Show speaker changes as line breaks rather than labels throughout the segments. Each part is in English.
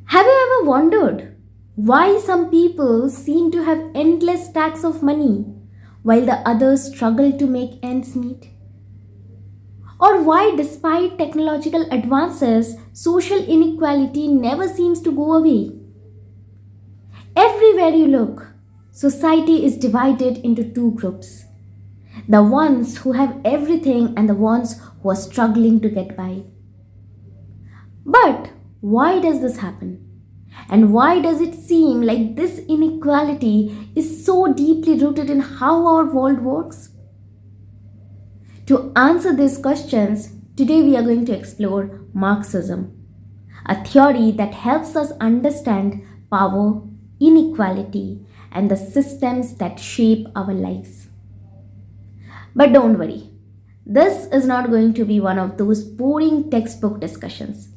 Have you ever wondered why some people seem to have endless stacks of money while the others struggle to make ends meet? Or why, despite technological advances, social inequality never seems to go away? Everywhere you look, society is divided into two groups: the ones who have everything and the ones who are struggling to get by. But why does this happen? And why does it seem like this inequality is so deeply rooted in how our world works? To answer these questions, today we are going to explore Marxism, a theory that helps us understand power, inequality, and the systems that shape our lives. But don't worry, this is not going to be one of those boring textbook discussions.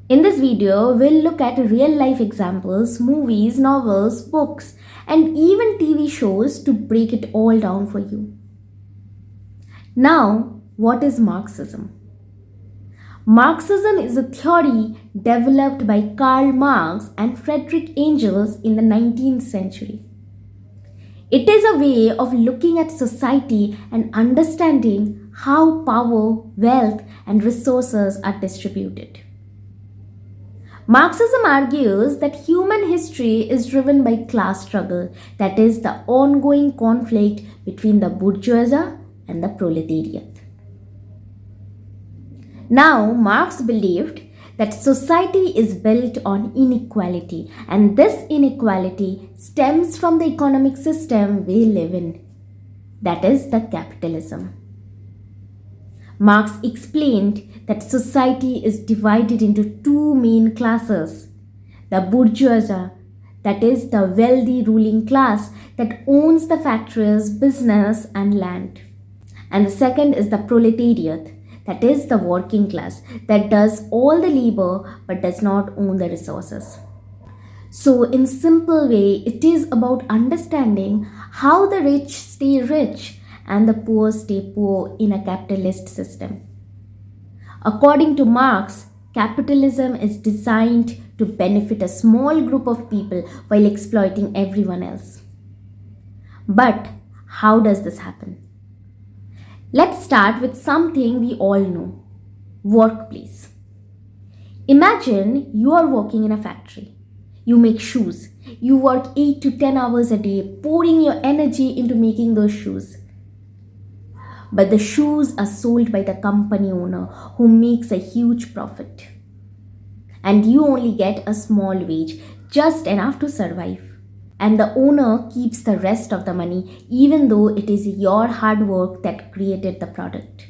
In this video, we'll look at real life examples, movies, novels, books, and even TV shows to break it all down for you. Now, what is Marxism? Marxism is a theory developed by Karl Marx and Friedrich Engels in the 19th century. It is a way of looking at society and understanding how power, wealth, and resources are distributed. Marxism argues that human history is driven by class struggle, that is, the ongoing conflict between the bourgeoisie and the proletariat. Now, Marx believed that society is built on inequality, and this inequality stems from the economic system we live in, that is, the capitalism. Marx explained that society is divided into two main classes: the bourgeoisie, that is, the wealthy ruling class that owns the factories, business, and land, and the second is the proletariat, that is, the working class that does all the labor but does not own the resources. So, in simple way, it is about understanding how the rich stay rich and the poor stay poor in a capitalist system. According to Marx, capitalism is designed to benefit a small group of people while exploiting everyone else. But how does this happen? Let's start with something we all know: workplace. Imagine you are working in a factory. You make shoes. You work 8 to 10 hours a day, pouring your energy into making those shoes. But the shoes are sold by the company owner who makes a huge profit. And you only get a small wage, just enough to survive. And the owner keeps the rest of the money, even though it is your hard work that created the product.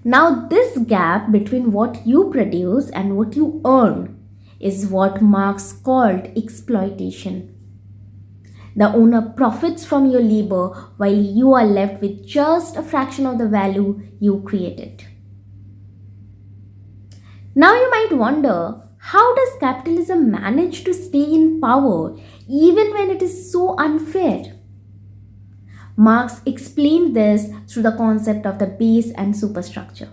Now, this gap between what you produce and what you earn is what Marx called exploitation. The owner profits from your labor while you are left with just a fraction of the value you created. Now you might wonder, how does capitalism manage to stay in power even when it is so unfair? Marx explained this through the concept of the base and superstructure.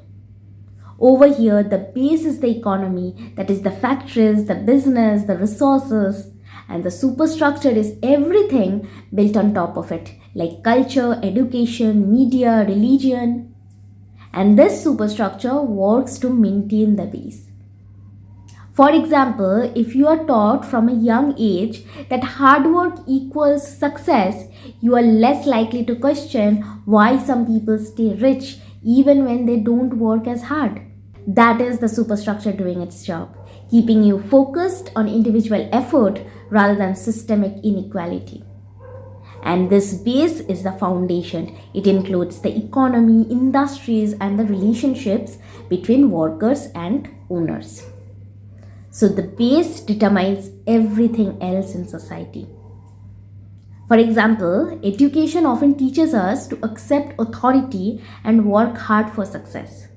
Over here, the base is the economy, that is the factories, the business, the resources, and the superstructure is everything built on top of it, like culture, education, media, religion. And this superstructure works to maintain the base. For example, if you are taught from a young age that hard work equals success, you are less likely to question why some people stay rich even when they don't work as hard. That is the superstructure doing its job, keeping you focused on individual effort rather than systemic inequality. And this base is the foundation. It includes the economy, industries, and the relationships between workers and owners. So the base determines everything else in society. For example, education often teaches us to accept authority and work hard for success.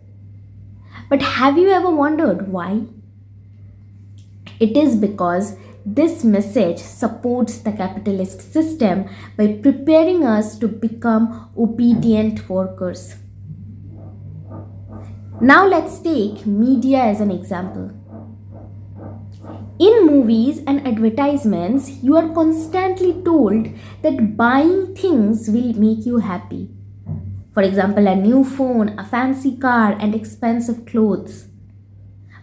But have you ever wondered why? It is because this message supports the capitalist system by preparing us to become obedient workers. Now let's take media as an example. In movies and advertisements, you are constantly told that buying things will make you happy. For example, a new phone, a fancy car, and expensive clothes.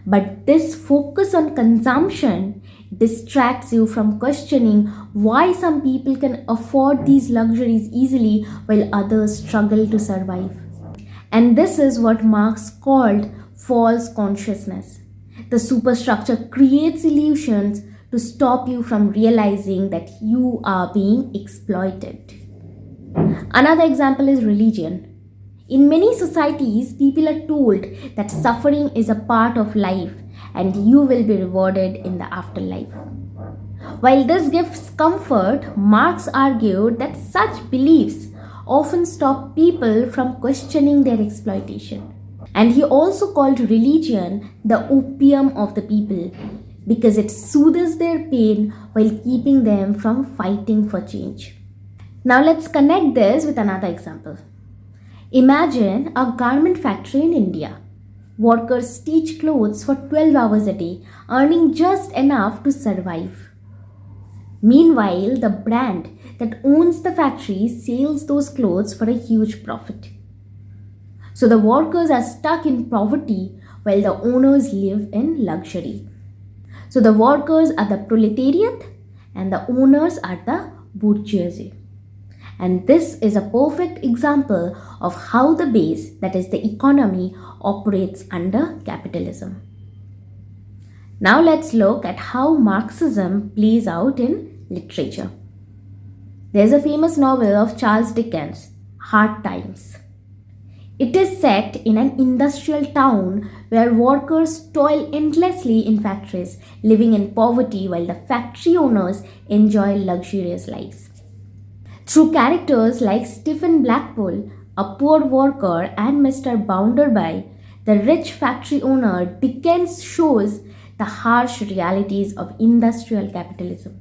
But this focus on consumption distracts you from questioning why some people can afford these luxuries easily while others struggle to survive. And this is what Marx called false consciousness. The superstructure creates illusions to stop you from realizing that you are being exploited. Another example is religion. In many societies, people are told that suffering is a part of life and you will be rewarded in the afterlife. While this gives comfort, Marx argued that such beliefs often stop people from questioning their exploitation. And he also called religion the opium of the people because it soothes their pain while keeping them from fighting for change. Now let's connect this with another example. Imagine a garment factory in India. Workers stitch clothes for 12 hours a day, earning just enough to survive. Meanwhile, the brand that owns the factory sells those clothes for a huge profit. So the workers are stuck in poverty while the owners live in luxury. So the workers are the proletariat and the owners are the bourgeoisie. And this is a perfect example of how the base, that is the economy, operates under capitalism. Now let's look at how Marxism plays out in literature. There's a famous novel of Charles Dickens, Hard Times. It is set in an industrial town where workers toil endlessly in factories, living in poverty while the factory owners enjoy luxurious lives. Through characters like Stephen Blackpool, a poor worker, and Mr. Bounderby, the rich factory owner, Dickens shows the harsh realities of industrial capitalism.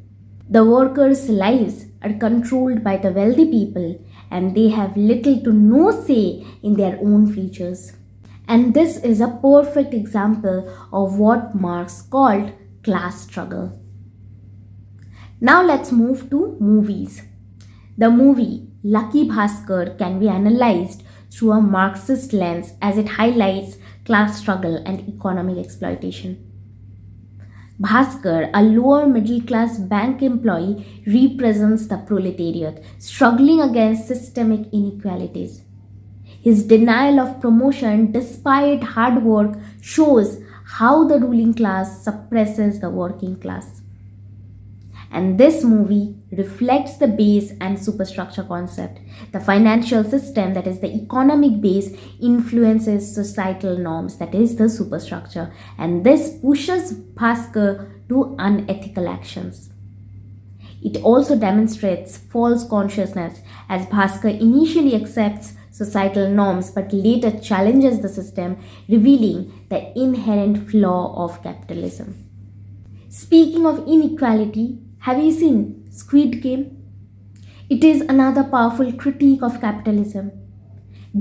The workers' lives are controlled by the wealthy people and they have little to no say in their own futures. And this is a perfect example of what Marx called class struggle. Now let's move to movies. The movie Lucky Bhaskar can be analyzed through a Marxist lens as it highlights class struggle and economic exploitation. Bhaskar, a lower middle class bank employee, represents the proletariat struggling against systemic inequalities. His denial of promotion despite hard work shows how the ruling class suppresses the working class. And this movie reflects the base and superstructure concept. The financial system, that is the economic base, influences societal norms, that is the superstructure. And this pushes Bhaskar to unethical actions. It also demonstrates false consciousness as Bhaskar initially accepts societal norms but later challenges the system, revealing the inherent flaw of capitalism. Speaking of inequality, have you seen Squid Game? It is another powerful critique of capitalism.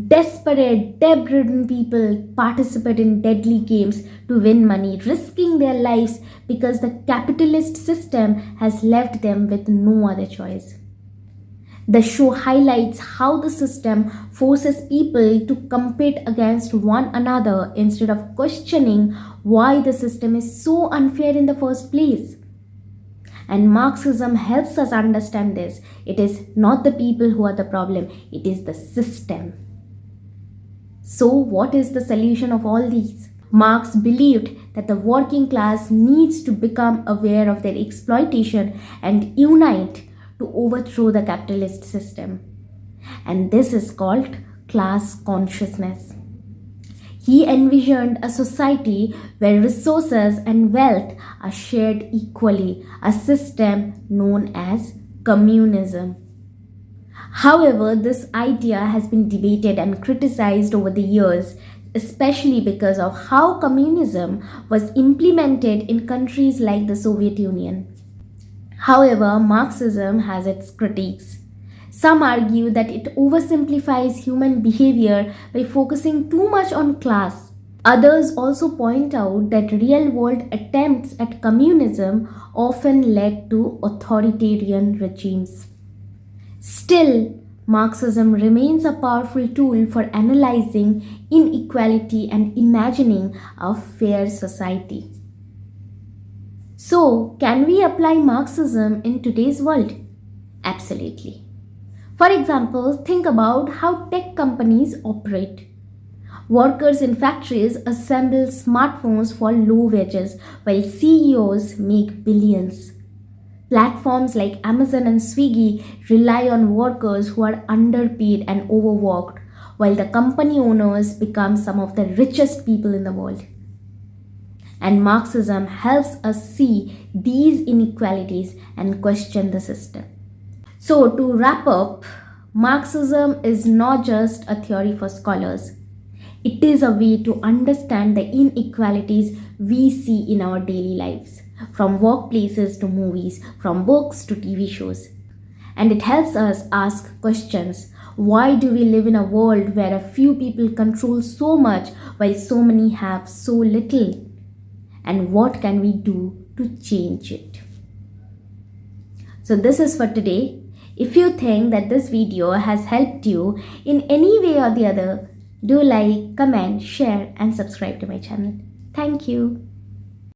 Desperate, debt-ridden people participate in deadly games to win money, risking their lives because the capitalist system has left them with no other choice. The show highlights how the system forces people to compete against one another instead of questioning why the system is so unfair in the first place. And Marxism helps us understand this. It is not the people who are the problem, it is the system. So, what is the solution of all these? Marx believed that the working class needs to become aware of their exploitation and unite to overthrow the capitalist system. And this is called class consciousness. He envisioned a society where resources and wealth are shared equally, a system known as communism. However, this idea has been debated and criticized over the years, especially because of how communism was implemented in countries like the Soviet Union. However, Marxism has its critiques. Some argue that it oversimplifies human behavior by focusing too much on class. Others also point out that real world attempts at communism often led to authoritarian regimes. Still, Marxism remains a powerful tool for analyzing inequality and imagining a fair society. So, can we apply Marxism in today's world? Absolutely. For example, think about how tech companies operate. Workers in factories assemble smartphones for low wages while CEOs make billions. Platforms like Amazon and Swiggy rely on workers who are underpaid and overworked, while the company owners become some of the richest people in the world. And Marxism helps us see these inequalities and question the system. So, to wrap up, Marxism is not just a theory for scholars. It is a way to understand the inequalities we see in our daily lives, from workplaces to movies, from books to TV shows. And it helps us ask questions. Why do we live in a world where a few people control so much while so many have so little? And what can we do to change it? So, this is for today. If you think that this video has helped you in any way or the other, do like, comment, share, and subscribe to my channel. Thank you.